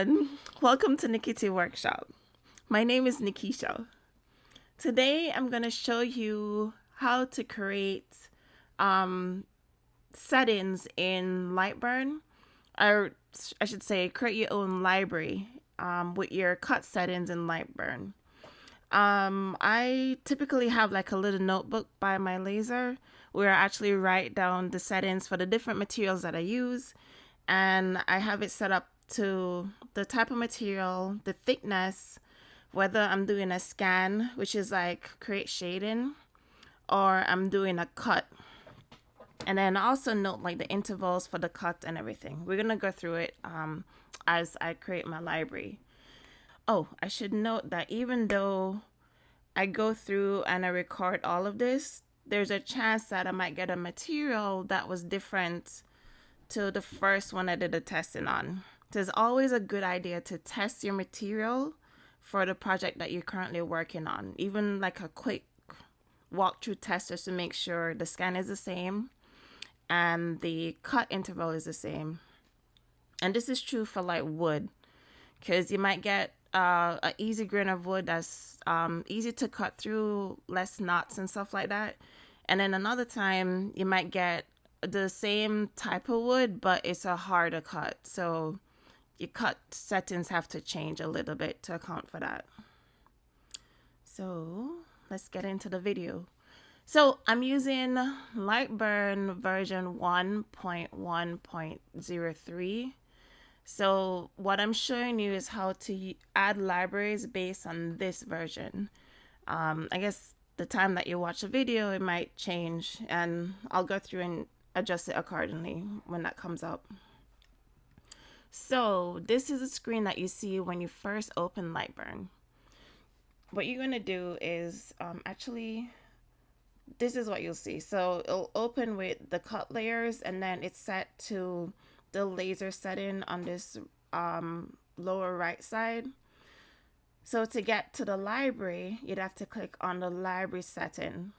everyone. Welcome to Nikiti Workshop. My name is Nikisha. Today I'm going to show you how to create settings in LightBurn, or I should say create your own library with your cut settings in LightBurn. I typically have like a little notebook by my laser where I actually write down the settings for the different materials that I use, and I have it set up to the type of material, the thickness, whether I'm doing a scan, which is like create shading, or I'm doing a cut. And then also note like the intervals for the cut and everything. We're gonna go through it as I create my library. Oh, I should note that even though I go through and I record all of this, there's a chance that I might get a material that was different to the first one I did the testing on. So it's always a good idea to test your material for the project that you're currently working on. Even like a quick walkthrough test just to make sure the scan is the same and the cut interval is the same. And this is true for like wood, because you might get an easy grain of wood that's easy to cut through, less knots and stuff like that. And then another time you might get the same type of wood, but it's a harder cut. So your cut settings have to change a little bit to account for that. So let's get into the video. So I'm using LightBurn version 1.1.03. So what I'm showing you is how to add libraries based on this version. I guess the time that you watch the video, it might change, and I'll go through and adjust it accordingly when that comes up. So this is a screen that you see when you first open LightBurn. What you're going to do is this is what you'll see. So it'll open with the cut layers, and then it's set to the laser setting on this lower right side. So to get to the library, you'd have to click on the library setting,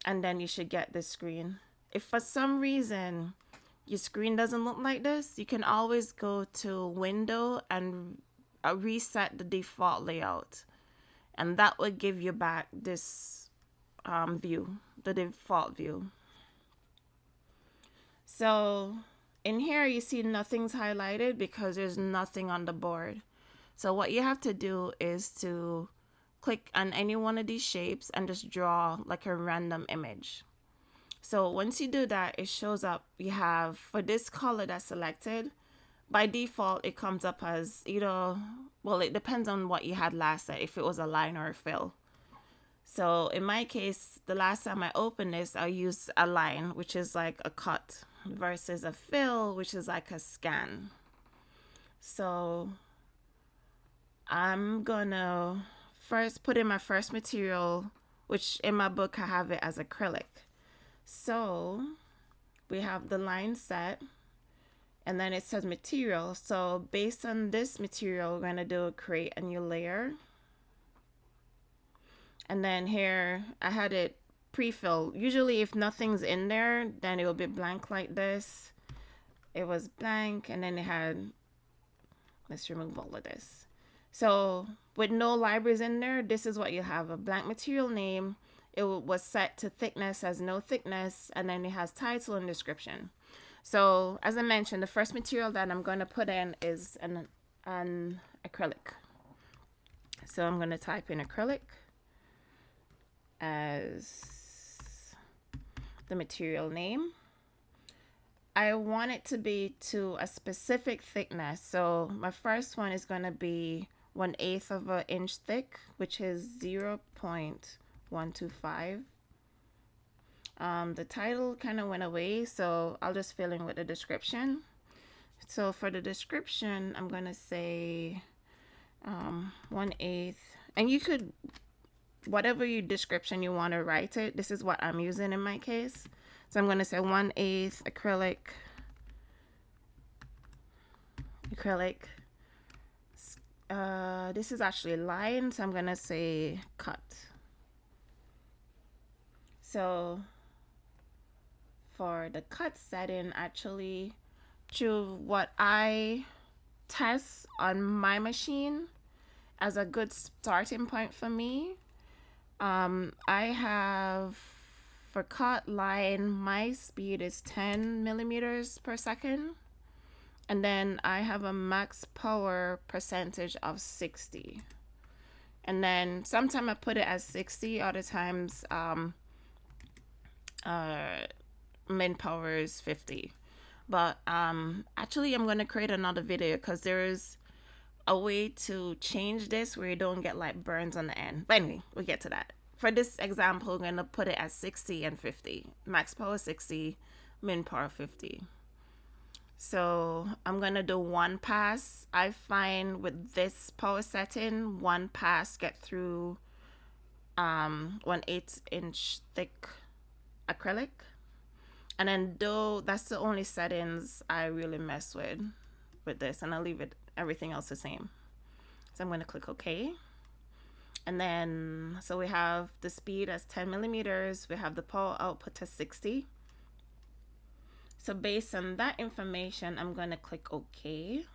and then you should get this screen. If for some reason your screen doesn't look like this, you can always go to Window and reset the default layout, and that would give you back this view, the default view. So in here you see nothing's highlighted because there's nothing on the board. So what you have to do is to click on any one of these shapes and just draw like a random image. So once you do that, it shows up, you have, for this color that's selected, by default it comes up as either, well, it depends on what you had last set, if it was a line or a fill. So in my case, the last time I opened this, I used a line, which is like a cut, versus a fill, which is like a scan. So I'm gonna first put in my first material, which in my book I have it as acrylic. So we have the line set, and then it says material. So based on this material, we're going to do create a new layer. And then here I had it pre-filled. Usually if nothing's in there, then it will be blank like this. It was blank, and then it had, let's remove all of this. So with no libraries in there, this is what you have: a blank material name. It was set to thickness as no thickness, and then it has title and description. So as I mentioned, the first material that I'm going to put in is an acrylic. So I'm going to type in acrylic as the material name. I want it to be to a specific thickness. So my first one is going to be 1/8 of an inch thick, which is 0.125. The title kind of went away, so I'll just fill in with the description. So for the description, I'm going to say 1/8, and you could, whatever your description you want to write it, this is what I'm using in my case. So I'm going to say 1/8 acrylic. This is actually line, so I'm going to say cut. So for the cut setting, actually, through what I test on my machine as a good starting point for me. I have, for cut line, my speed is 10 millimeters per second. And then I have a max power percentage of 60. And then sometimes I put it as 60, other times min power is 50. But actually I'm going to create another video because there is a way to change this where you don't get like burns on the end. But anyway, we'll get to that. For this example, I'm going to put it as 60 and 50. Max power 60, min power 50. So I'm going to do one pass. I find with this power setting, one pass get through 1/8 inch thick acrylic. And then though that's the only settings I really mess with this, and I'll leave it everything else the same. So I'm going to click OK. And then so we have the speed as 10 millimeters, we have the power output as 60. So based on that information, I'm going to click OK.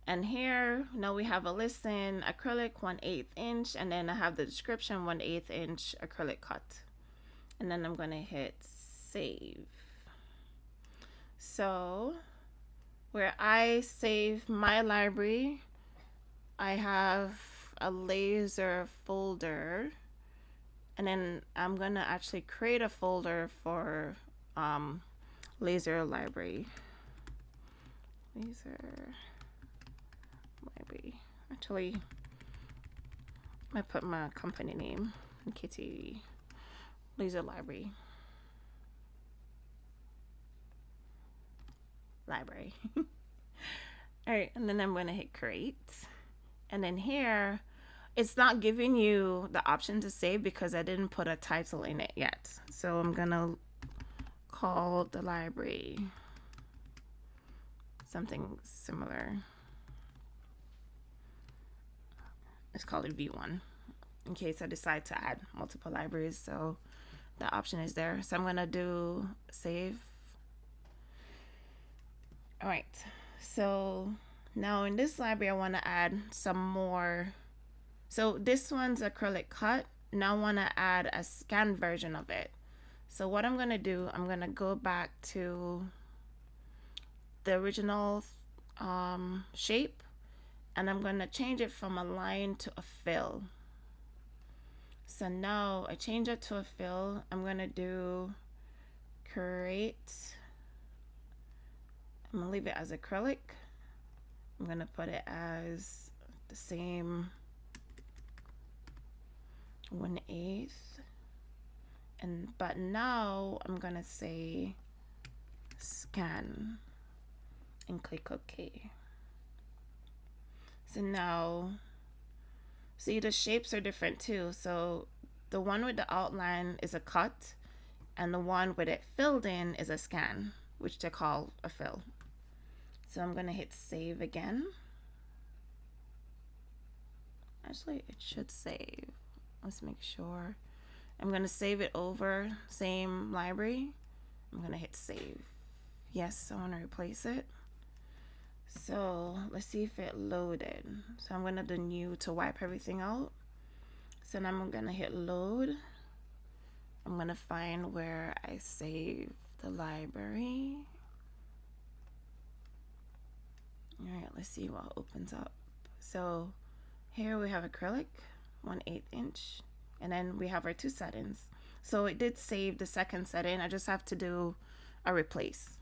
And here now we have a listing, acrylic 1/8 inch, and then I have the description 1/8 inch acrylic cut. And then I'm going to hit save. So where I save my library, I have a laser folder, and then I'm going to actually create a folder for laser library. Laser library. Actually, I put my company name, Kitty Laser Library. Library. All right, and then I'm going to hit create. And then here, it's not giving you the option to save because I didn't put a title in it yet. So I'm going to call the library something similar. Let's call it V1 in case I decide to add multiple libraries. So the option is there. So I'm going to do save. All right. So now in this library, I want to add some more. So this one's acrylic cut. Now I want to add a scan version of it. So what I'm going to do, I'm going to go back to the original shape, and I'm going to change it from a line to a fill. So now I change it to a fill. I'm going to do create. I'm going to leave it as acrylic. I'm going to put it as the same 1/8. But now I'm going to say scan and click OK. So now, see, the shapes are different too. So the one with the outline is a cut, and the one with it filled in is a scan, which they call a fill. So I'm going to hit save again. Actually, it should save. Let's make sure. I'm going to save it over, same library. I'm going to hit save. Yes, I want to replace it. So let's see if it loaded. So I'm going to do new to wipe everything out. So now I'm going to hit load. I'm going to find where I saved the library. All right, let's see what opens up. So here we have acrylic, 1/8 inch. And then we have our two settings. So it did save the second setting. I just have to do a replace.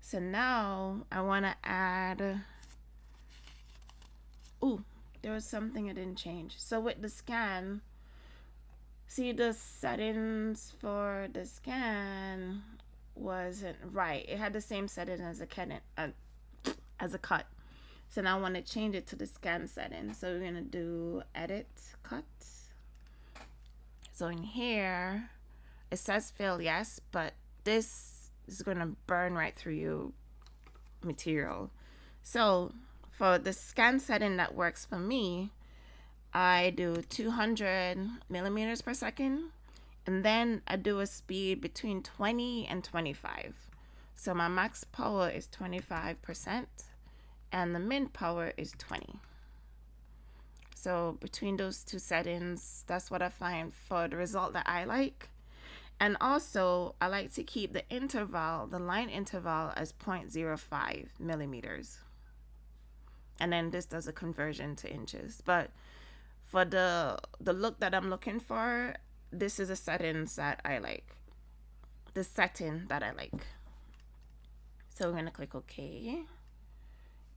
So now I want to add, there was something I didn't change. So with the scan, see, the settings for the scan wasn't right. It had the same setting as a cut. So now I want to change it to the scan setting. So we're going to do edit cut. So in here, it says fill, yes, but this is going to burn right through your material. So for the scan setting that works for me, I do 200 millimeters per second, and then I do a speed between 20 and 25. So my max power is 25% and the min power is 20. So between those two settings, that's what I find for the result that I like. And also, I like to keep the interval, the line interval, as 0.05 millimeters. And then this does a conversion to inches. But for the look that I'm looking for, this is the settings that I like. The setting that I like. So we're going to click OK.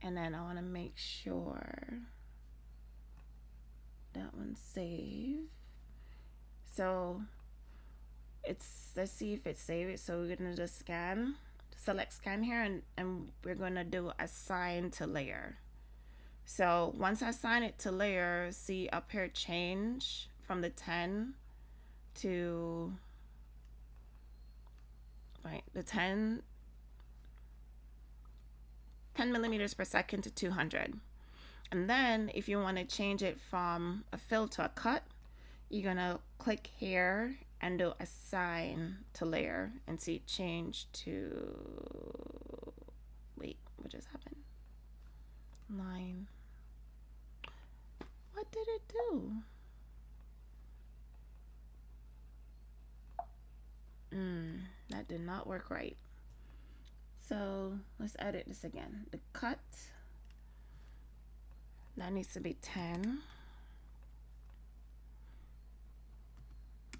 And then I want to make sure that one's saved. So let's see if it's saved. So we're going to just select scan here, and we're going to do assign to layer. So once I assign it to layer, see up here change from the 10 to the 10 millimeters per second to 200. And then if you want to change it from a fill to a cut, you're going to click here and do assign to layer and see change to, wait, what just happened? Line. What did it do? That did not work right. So let's edit this again. The cut, that needs to be 10,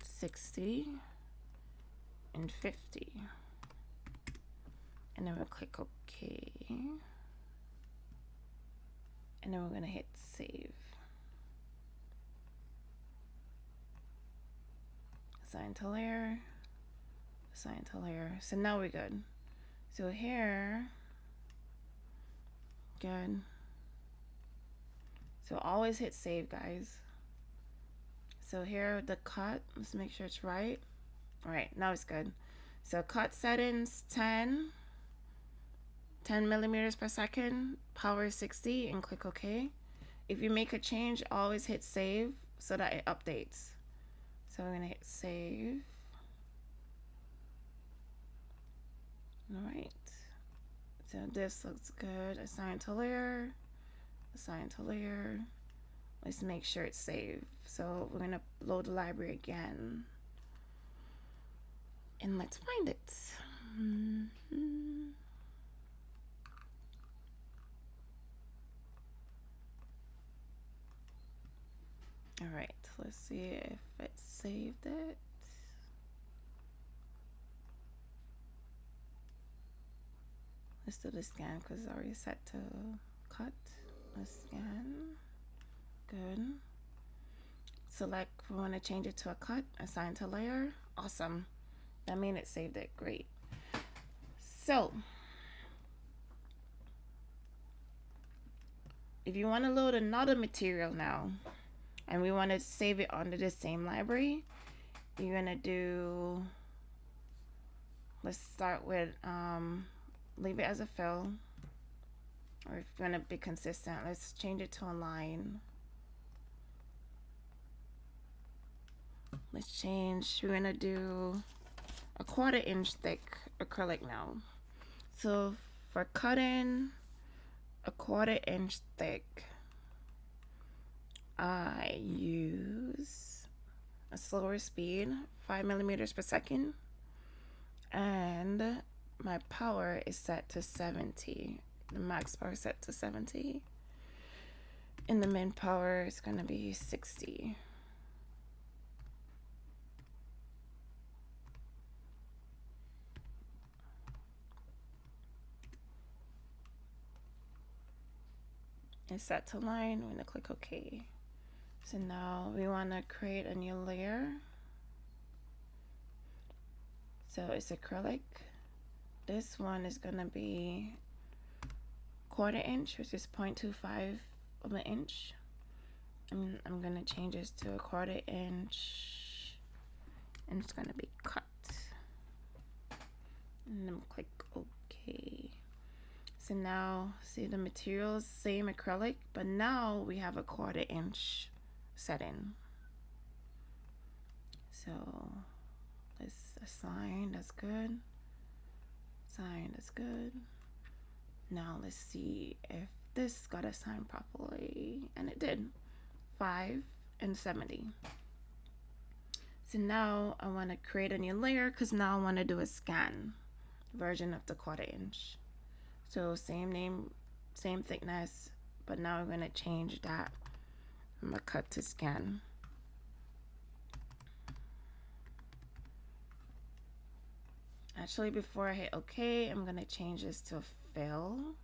60, and 50. And then we'll click OK. And then we're going to hit save. Assign to layer. Assign to layer. So now we're good. So here, good. So always hit save, guys. So here, the cut, let's make sure it's right. All right, now it's good. So cut settings, 10 millimeters per second, power 60, and click OK. If you make a change, always hit save so that it updates. So we're gonna hit save. All right, so this looks good. Assign to layer, assign to layer. Let's make sure it's saved. So we're gonna load the library again. And let's find it. All right, let's see if it saved it. Let's do the scan because it's already set to cut. Let's scan. Good. Select, we want to change it to a cut. Assign to layer. Awesome. That means it saved it. Great. So, if you want to load another material now, and we want to save it under the same library, you're going to do, let's start with, leave it as a fill. Or if you're going to be consistent, let's change it to a line. Let's change, we're going to do a 1/4 inch thick acrylic now. So for cutting a 1/4 inch thick, I use a slower speed, 5 millimeters per second, and my power is set to 70. The max power is set to 70, and the min power is going to be 60. It's set to line. We're going to click OK. So now we want to create a new layer. So it's acrylic. This one is going to be 1/4 inch, which is 0.25 of an inch. And I'm going to change this to a 1/4 inch, and it's going to be cut. And then click OK. So now, see the materials, same acrylic, but now we have a 1/4 inch setting. So let's assign, that's good. Sign is good. Now let's see if this got assigned properly, and it did. 5 and 70. So now I want to create a new layer because now I want to do a scan version of the 1/4 inch. So same name, same thickness, but now we're going to change that from a cut to scan. Actually, before I hit OK, I'm going to change this to fill.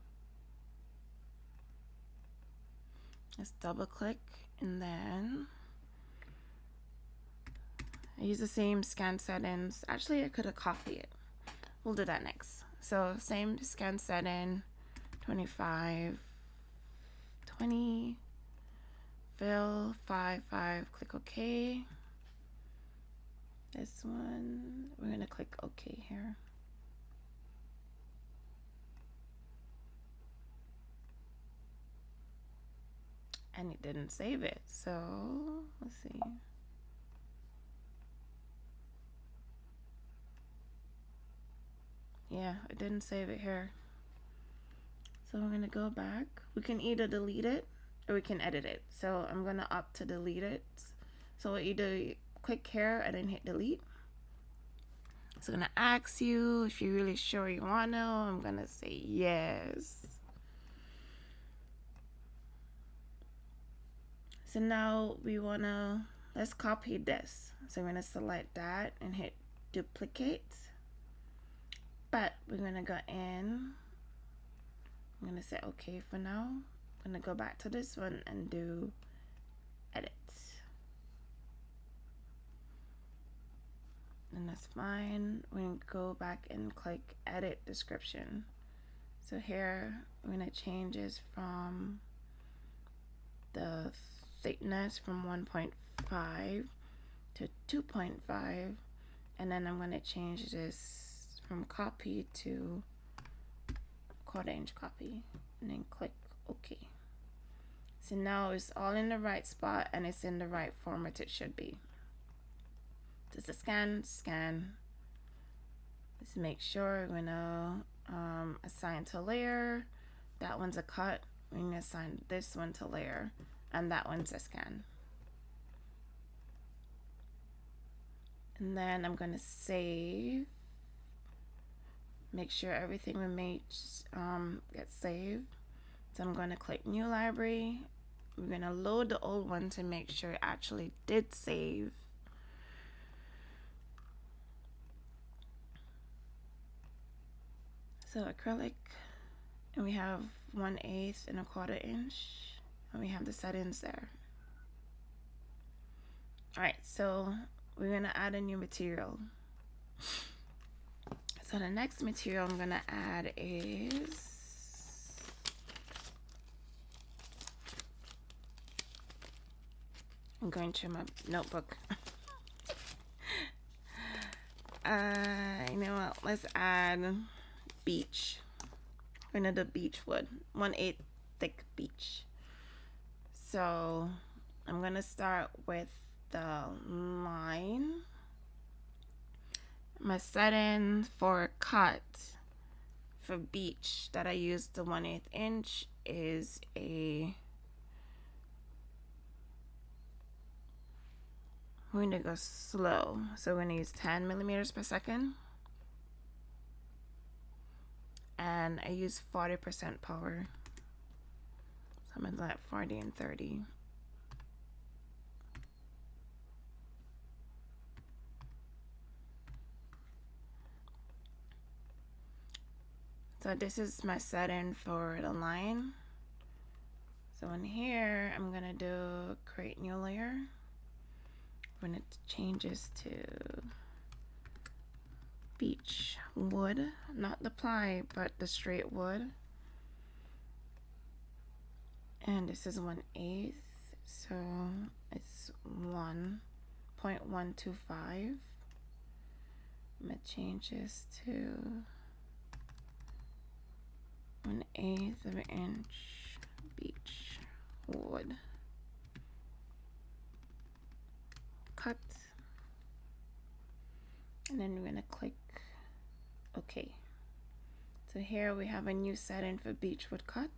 Let's double click, and then I use the same scan settings. Actually, I could have copied it. We'll do that next. So same scan setting, 25, 20, fill, 5, 5, click OK. This one, we're gonna click OK here. And it didn't save it, so let's see. Yeah, it didn't save it here. So we're gonna go back. We can either delete it or we can edit it. So I'm gonna opt to delete it. So what you do, click here and then hit delete. It's gonna ask you if you're really sure you want to. I'm gonna say yes. So now we wanna, let's copy this. So we're gonna select that and hit duplicate. But we're gonna go in. I'm gonna say okay for now. I'm gonna go back to this one and do edit. And that's fine. We're gonna go back and click edit description. So here we're gonna change this from the thickness from 1.5 to 2.5, and then I'm gonna change this from copy to 1/4 inch copy, and then click OK. So now it's all in the right spot and it's in the right format it should be. Just a scan. Let's make sure we're gonna assign to layer. That one's a cut. We're gonna assign this one to layer, and that one's a scan. And then I'm gonna save. Make sure everything we made gets saved. So I'm gonna click new library. We're gonna load the old one to make sure it actually did save. So acrylic, and we have 1/8 and 1/4 inch, and we have the settings there. All right, so we're gonna add a new material. So the next material I'm gonna add is I'm going to my notebook. You know what? Let's add beech. We're gonna do beech wood, 1/8 thick beech. So I'm gonna start with the line. My setting for cut for beech that I used the 1/8 inch is a, we're going to go slow, so we're going to use 10 millimeters per second, and I use 40% power, so I'm going to let 40 and 30. So this is my setting for the line. So in here, I'm gonna do create new layer. We're gonna change this to beech wood, not the ply, but the straight wood. And this is 1/8, so it's 1.125. I'm gonna change this to 1/8 of an inch beech wood. Cut. And then we're gonna click OK. So here we have a new setting for beechwood cut.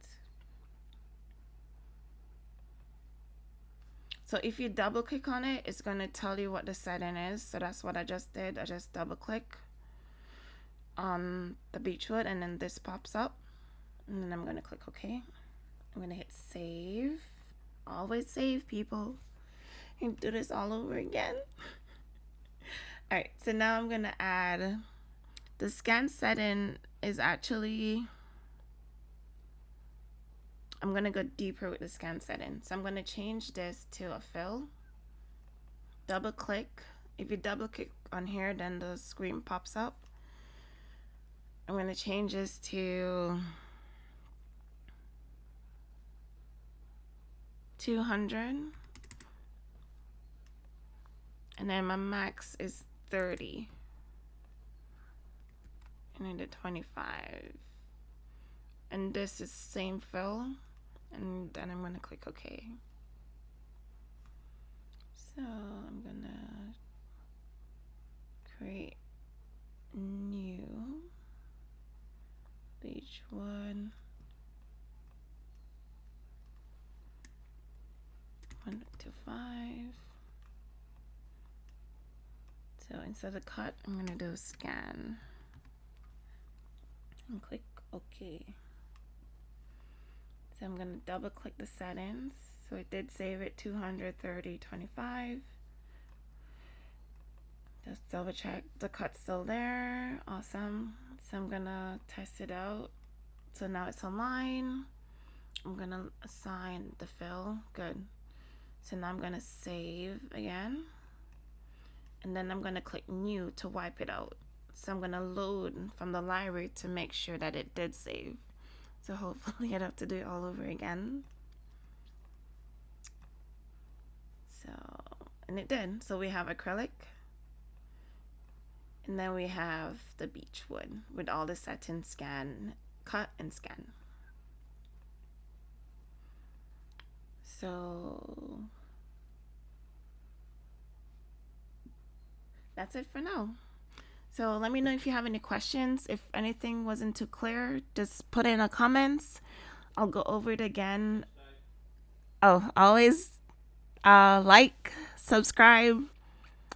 So if you double click on it, it's going to tell you what the setting is. So that's what I just did. I just double click on the beechwood and then this pops up. And then I'm going to click OK. I'm going to hit save. Always save, people. And do this all over again. Alright, so now I'm going to add the scan setting is actually, I'm going to go deeper with the scan setting. So I'm going to change this to a fill. Double click. If you double click on here, then the screen pops up. I'm going to change this to 200. And then my max is 30. And I did 25. And this is same fill. And then I'm gonna click OK. So I'm gonna create new beechwood 125. So instead of cut, I'm gonna do scan and click OK. So I'm going to double click the settings. So it did save it 230, 25. Just double check the cut's still there. Awesome. So I'm going to test it out. So now it's online. I'm going to assign the fill. Good. So now I'm going to save again. And then I'm going to click new to wipe it out. So I'm going to load from the library to make sure that it did save. So hopefully I don't have to do it all over again. So, and it did. So we have acrylic. And then we have the beechwood with all the settings, scan, cut, and scan. So that's it for now. So let me know if you have any questions. If anything wasn't too clear, just put it in the comments. I'll go over it again. Oh, always like, subscribe.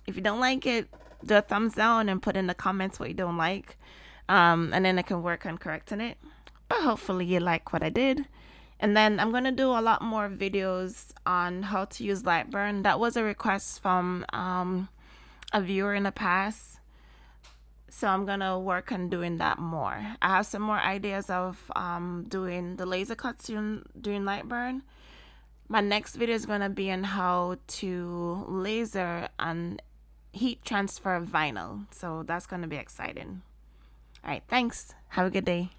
If you don't like it, do a thumbs down and put in the comments what you don't like. And then I can work on correcting it. But hopefully you like what I did. And then I'm going to do a lot more videos on how to use LightBurn. That was a request from a viewer in the past. So I'm going to work on doing that more. I have some more ideas of doing the laser cuts during LightBurn. My next video is going to be on how to laser and heat transfer vinyl. So that's going to be exciting. All right, thanks. Have a good day.